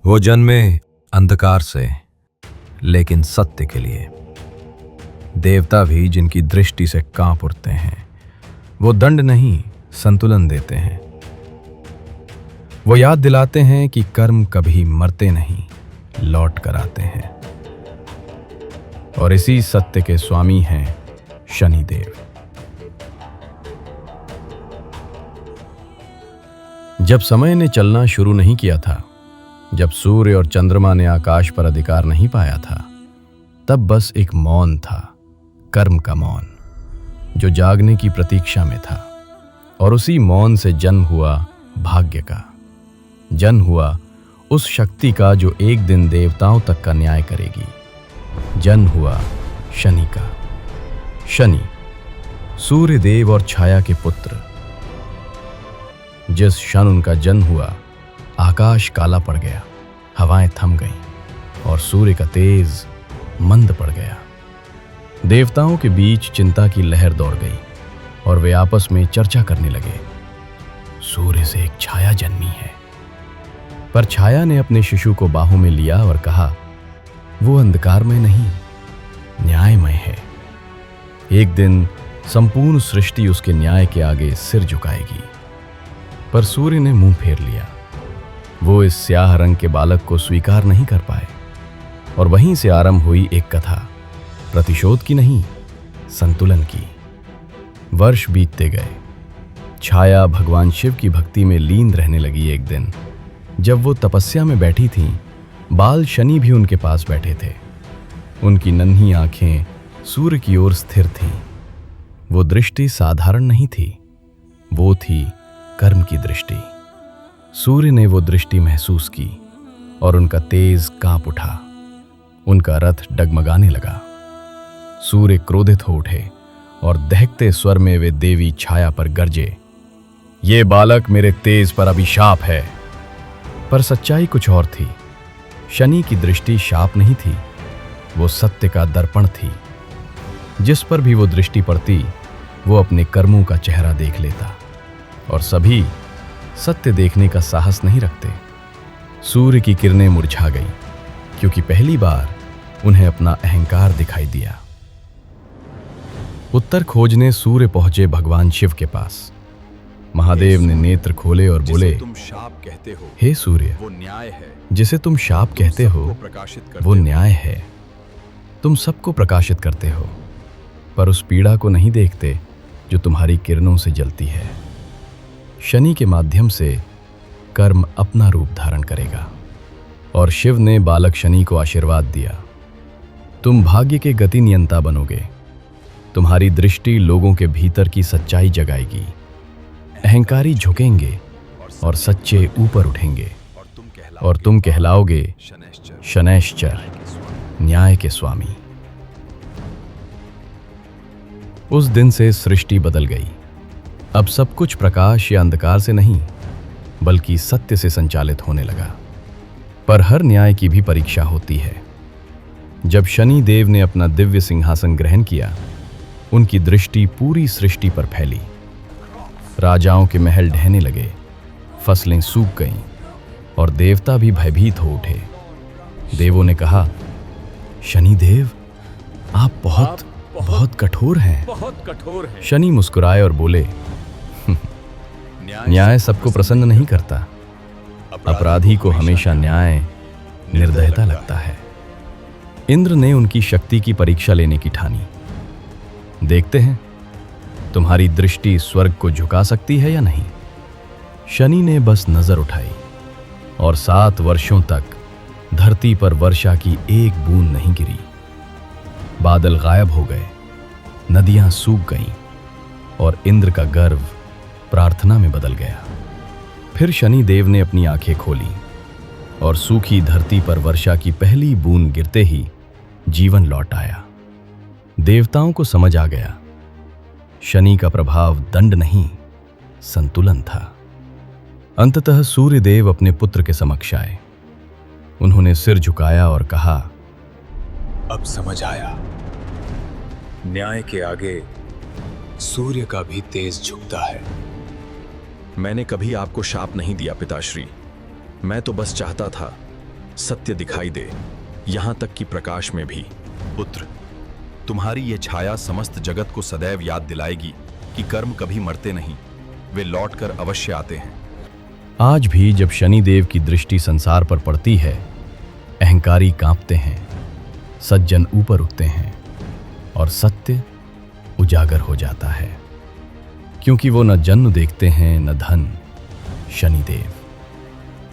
वो जन्मे अंधकार से, लेकिन सत्य के लिए। देवता भी जिनकी दृष्टि से कांप उठते हैं। वो दंड नहीं, संतुलन देते हैं। वो याद दिलाते हैं कि कर्म कभी मरते नहीं, लौट कर आते हैं। और इसी सत्य के स्वामी हैं शनिदेव। जब समय ने चलना शुरू नहीं किया था, जब सूर्य और चंद्रमा ने आकाश पर अधिकार नहीं पाया था, तब बस एक मौन था, कर्म का मौन, जो जागने की प्रतीक्षा में था। और उसी मौन से जन्म हुआ भाग्य का, जन्म हुआ उस शक्ति का जो एक दिन देवताओं तक का न्याय करेगी। जन्म हुआ शनि का। शनि सूर्य देव और छाया के पुत्र। जिस क्षण उनका जन्म हुआ, आकाश काला पड़ गया, हवाएं थम गईं और सूर्य का तेज मंद पड़ गया। देवताओं के बीच चिंता की लहर दौड़ गई और वे आपस में चर्चा करने लगे। सूर्य से एक छाया जन्मी है। पर छाया ने अपने शिशु को बाहों में लिया और कहा, वो अंधकार में नहीं, न्यायमय है। एक दिन संपूर्ण सृष्टि उसके न्याय के आगे सिर झुकाएगी। पर सूर्य ने मुंह फेर लिया। वो इस स्याह रंग के बालक को स्वीकार नहीं कर पाए। और वहीं से आरंभ हुई एक कथा, प्रतिशोध की नहीं, संतुलन की। वर्ष बीतते गए। छाया भगवान शिव की भक्ति में लीन रहने लगी। एक दिन जब वो तपस्या में बैठी थीं, बाल शनि भी उनके पास बैठे थे। उनकी नन्ही आंखें सूर्य की ओर स्थिर थीं। वो दृष्टि साधारण नहीं थी, वो थी कर्म की दृष्टि। सूर्य ने वो दृष्टि महसूस की और उनका तेज कांप उठा। उनका रथ डगमगाने लगा। सूर्य क्रोधित हो उठे और दहकते स्वर में वे देवी छाया पर गरजे, ये बालक मेरे तेज पर अभिशाप है। पर सच्चाई कुछ और थी। शनि की दृष्टि शाप नहीं थी, वो सत्य का दर्पण थी। जिस पर भी वो दृष्टि पड़ती, वो अपने कर्मों का चेहरा देख लेता। और सभी सत्य देखने का साहस नहीं रखते। सूर्य की किरणें मुरझा गई, क्योंकि पहली बार उन्हें अपना अहंकार दिखाई दिया। उत्तर खोजने सूर्य पहुंचे भगवान शिव के पास। महादेव ने नेत्र खोले और बोले, तुम शाप कहते हो, हे सूर्य, वो न्याय है। जिसे तुम शाप कहते हो, वो न्याय है। तुम सबको प्रकाशित करते हो, पर उस पीड़ा को नहीं देखते जो तुम्हारी किरणों से जलती है। शनि के माध्यम से कर्म अपना रूप धारण करेगा। और शिव ने बालक शनि को आशीर्वाद दिया, तुम भाग्य के गति नियंता बनोगे। तुम्हारी दृष्टि लोगों के भीतर की सच्चाई जगाएगी। अहंकारी झुकेंगे और सच्चे ऊपर उठेंगे। और तुम कहलाओगे शनैश्चर, न्याय के स्वामी। उस दिन से सृष्टि बदल गई। अब सब कुछ प्रकाश या अंधकार से नहीं, बल्कि सत्य से संचालित होने लगा। पर हर न्याय की भी परीक्षा होती है। जब शनि देव ने अपना दिव्य सिंहासन ग्रहण किया, उनकी दृष्टि पूरी सृष्टि पर फैली। राजाओं के महल ढहने लगे, फसलें सूख गईं और देवता भी भयभीत हो उठे। देवों ने कहा, शनि देव, आप बहुत कठोर हैं। बहुत कठोर है। शनि मुस्कुराए और बोले, न्याय सबको प्रसन्न नहीं करता। अपराधी को हमेशा न्याय निर्दयता लगता है। इंद्र ने उनकी शक्ति की परीक्षा लेने की ठानी। देखते हैं तुम्हारी दृष्टि स्वर्ग को झुका सकती है या नहीं। शनि ने बस नजर उठाई और 7 वर्षों तक धरती पर वर्षा की एक बूंद नहीं गिरी। बादल गायब हो गए, नदियां सूख गईं और इंद्र का गर्व प्रार्थना में बदल गया। फिर शनि देव ने अपनी आंखें खोली और सूखी धरती पर वर्षा की पहली बूंद गिरते ही जीवन लौट आया। देवताओं को समझ आ गया, शनि का प्रभाव दंड नहीं, संतुलन था। अंततः सूर्यदेव अपने पुत्र के समक्ष आए। उन्होंने सिर झुकाया और कहा, अब समझ आया, न्याय के आगे सूर्य का भी तेज झुकता है। मैंने कभी आपको शाप नहीं दिया पिताश्री। मैं तो बस चाहता था सत्य दिखाई दे, यहां तक कि प्रकाश में भी। पुत्र, तुम्हारी ये छाया समस्त जगत को सदैव याद दिलाएगी कि कर्म कभी मरते नहीं, वे लौटकर अवश्य आते हैं। आज भी जब शनिदेव की दृष्टि संसार पर पड़ती है, अहंकारी कांपते हैं, सज्जन ऊपर उठते हैं और सत्य उजागर हो जाता है, क्योंकि वो न जन्म देखते हैं न धन। शनिदेव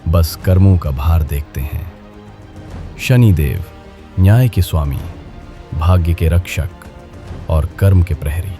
बस कर्मों का भार देखते हैं। शनिदेव न्याय के स्वामी, भाग्य के रक्षक और कर्म के प्रहरी।